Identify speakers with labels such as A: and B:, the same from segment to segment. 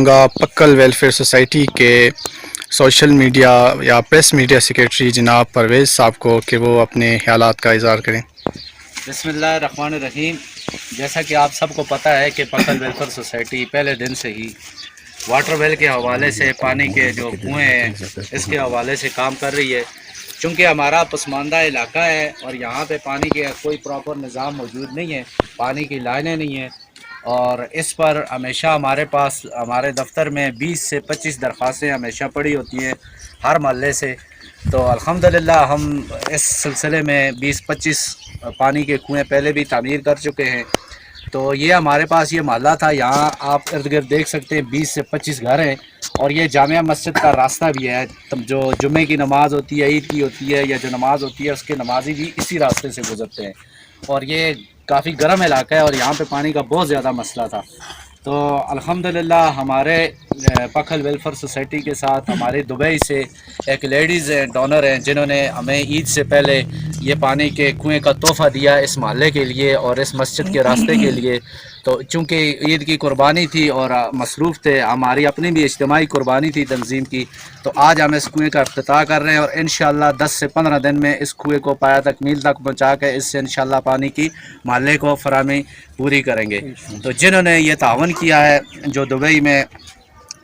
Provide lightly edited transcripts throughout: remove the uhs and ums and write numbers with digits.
A: گا pickle welfare society کے social media یا press media secretary جناب پرویز صاحب کو کہ وہ اپنے خیالات کا اظہار کریں۔
B: بسم اللہ الرحمن الرحیم۔ جیسا کہ آپ سب کو پتہ ہے کہ پکل ویلفیئر سوسائٹی پہلے دن سے ہی واٹر ویل کے حوالے سے، پانی کے جو کنویں ہیں اس کے حوالے سے کام کر رہی ہے۔ چونکہ ہمارا پسماندہ علاقہ ہے اور یہاں پہ پانی کے کوئی پراپر نظام موجود نہیں ہے، پانی کی لائنیں نہیں ہیں، اور اس پر ہمیشہ ہمارے پاس ہمارے دفتر میں 20 سے 25 درخواستیں ہمیشہ پڑی ہوتی ہیں ہر محلے سے۔ تو الحمدللہ ہم اس سلسلے میں 20-25 پانی کے کنویں پہلے بھی تعمیر کر چکے ہیں۔ تو یہ ہمارے پاس یہ محلہ تھا، یہاں آپ ارد گرد دیکھ سکتے ہیں 20 سے 25 گھر ہیں، اور یہ جامعہ مسجد کا راستہ بھی ہے۔ جو جمعے کی نماز ہوتی ہے، عید کی ہوتی ہے، یا جو نماز ہوتی ہے اس کے نمازی بھی اسی راستے سے گزرتے ہیں، اور یہ کافی گرم علاقہ ہے اور یہاں پہ پانی کا بہت زیادہ مسئلہ تھا۔ تو الحمدللہ ہمارے پکل ویلفیئر سوسائٹی کے ساتھ ہمارے دبئی سے ایک لیڈیز ڈونر ہیں جنہوں نے ہمیں عید سے پہلے یہ پانی کے کنویں کا تحفہ دیا اس محلے کے لیے اور اس مسجد کے راستے کے لیے۔ تو چونکہ عید کی قربانی تھی اور مصروف تھے، ہماری اپنی بھی اجتماعی قربانی تھی تنظیم کی، تو آج ہم اس کنویں کا افتتاح کر رہے ہیں، اور انشاءاللہ 10 سے 15 دن میں اس کنویں کو پایا تکمیل تک پہنچا کے اس سے انشاءاللہ پانی کی محلے کو فراہمی پوری کریں گے۔ تو جنہوں نے یہ تعاون کیا ہے، جو دبئی میں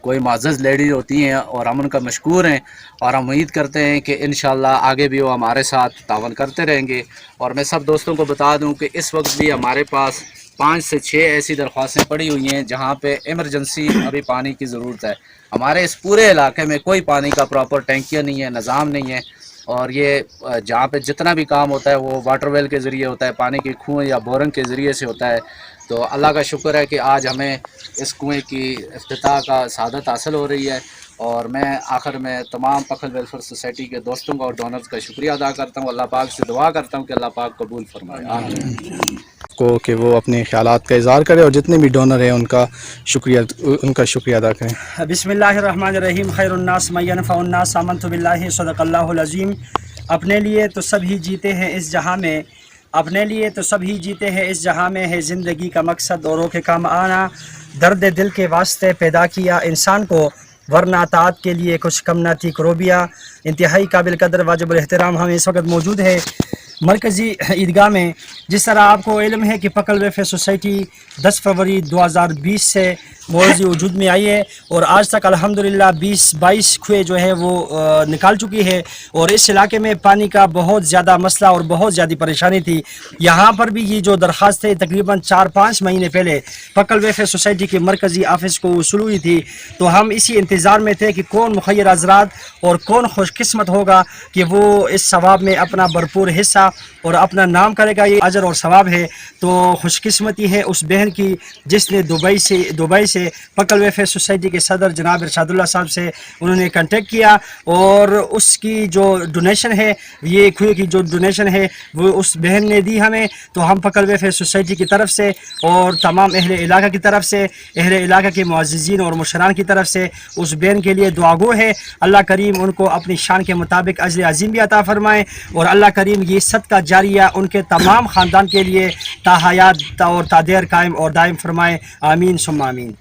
B: کوئی معزز لیڈی ہوتی ہیں، اور ہم ان کا مشکور ہیں، اور ہم امید کرتے ہیں کہ انشاءاللہ آگے بھی وہ ہمارے ساتھ تعاون کرتے رہیں گے۔ اور میں سب دوستوں کو بتا دوں کہ اس وقت بھی ہمارے پاس 5 سے 6 ایسی درخواستیں پڑی ہوئی ہیں جہاں پہ ایمرجنسی ابھی پانی کی ضرورت ہے۔ ہمارے اس پورے علاقے میں کوئی پانی کا پراپر ٹینکیاں نہیں ہے، نظام نہیں ہے، اور یہ جہاں پہ جتنا بھی کام ہوتا ہے وہ واٹر ویل کے ذریعے ہوتا ہے، پانی کے کنویں یا بورنگ کے ذریعے سے ہوتا ہے۔ تو اللہ کا شکر ہے کہ آج ہمیں اس کنویں کی افتتاح کا سعادت حاصل ہو رہی ہے، اور میں آخر میں تمام پکل ویلفیئر سوسائٹی کے دوستوں کا اور ڈونرز کا شکریہ ادا کرتا ہوں۔ اللہ پاک سے دعا کرتا ہوں کہ اللہ پاک قبول فرمائے، آمین۔
A: کو کہ وہ اپنے خیالات کا اظہار کرے اور جتنے بھی ڈونر ہیں ان کا شکریہ ادا کریں۔
C: بسم اللہ الرحمن الرحیم۔ خیر الناس من ینفع الناس، آمنت باللہ، صدق اللہ العظیم۔ اپنے لیے تو سب ہی جیتے ہیں اس جہاں میں، اپنے لیے تو سب ہی جیتے ہیں اس جہاں میں، ہے زندگی کا مقصد اوروں کے کام آنا، درد دل کے واسطے پیدا کیا انسان کو، ورنہ اطاعت کے لیے کچھ کم نہ تھی کروبیا۔ انتہائی قابل قدر واجب الاحترام ہم اس وقت موجود ہے مرکزی عیدگاہ میں۔ جس طرح آپ کو علم ہے کہ پکل ویلفیئر سوسائٹی 10 فروری 2020 سے موضوع وجود میں آئی ہے، اور آج تک الحمدللہ 20-22 کنویں جو ہے وہ نکال چکی ہے، اور اس علاقے میں پانی کا بہت زیادہ مسئلہ اور بہت زیادہ پریشانی تھی۔ یہاں پر بھی یہ جو درخواست ہے تقریباً 4-5 مہینے پہلے پکل ویلفیئر سوسائٹی کے مرکزی آفس کو وصول ہوئی تھی، تو ہم اسی انتظار میں تھے کہ کون مخیر حضرات اور کون خوش قسمت ہوگا کہ وہ اس ثواب میں اپنا بھرپور حصہ اور اپنا نام کرے گا۔ یہ اجر اور ثواب ہے، تو خوش قسمتی ہے اس بہن کی جس نے دبئی سے پکل ویلفیئر سوسائٹی کے صدر جناب ارشاد اللہ صاحب سے انہوں نے کانٹیکٹ کیا، اور اس کی جو ڈونیشن ہے، یہ کنویں کی جو ڈونیشن ہے وہ اس بہن نے دی ہمیں۔ تو ہم پکل ویلفیئر سوسائٹی کی طرف سے اور تمام اہل علاقہ کی طرف سے، اہل علاقہ کے معززین اور مشران کی طرف سے اس بہن کے لیے دعا گو ہے، اللہ کریم ان کو اپنی شان کے مطابق اجر عظیم بھی عطا فرمائے، اور اللہ کریم یہ صدقہ جاریہ ان کے تمام خاندان کے لیے تا حیات اور تا دیر قائم اور دائم فرمائے، آمین ثم آمین۔